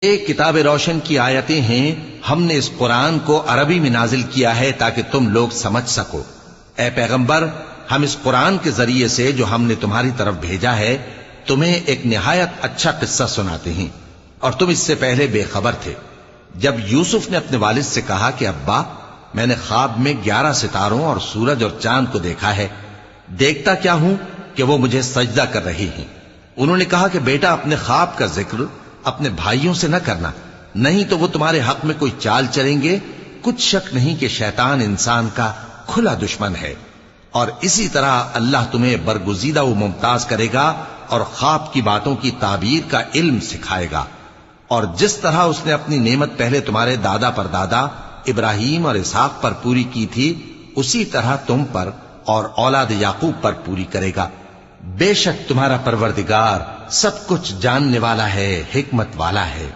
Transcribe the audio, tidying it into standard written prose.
ये किताब रोशन की आयतें हैं। हमने इस कुरान को अरबी में नाजिल किया है ताकि तुम लोग समझ सको। ए पैगंबर, हम इस कुरान के जरिए से जो हमने तुम्हारी तरफ भेजा है तुम्हें एक निहायत अच्छा किस्सा सुनाते हैं और तुम इससे पहले बेखबर थे। जब यूसुफ ने अपने वालिद से कहा कि अब्बा, मैंने ख्वाब में 11 सितारों और सूरज और चांद को देखा है, देखता क्या हूं कि वो मुझे सजदा कर रहे हैं। उन्होंने कहा कि बेटा, अपने ख्वाब का जिक्र अपने भाइयों से न करना, नहीं तो वो तुम्हारे हक में कोई चाल चलेंगे। कुछ शक नहीं कि शैतान इंसान का खुला दुश्मन है। और इसी तरह अल्लाह तुम्हें बरगुजीदा व मुमताज करेगा और ख्वाब की बातों की ताबीर का इल्म सिखाएगा। और जिस तरह उसने अपनी नेमत पहले तुम्हारे दादा पर दादा इब्राहिम और इसहाक पर पूरी की थी, उसी तरह तुम पर और औलाद याकूब पर पूरी करेगा। बेशक तुम्हारा परवरदिगार सब कुछ जानने वाला है, हिकमत वाला है।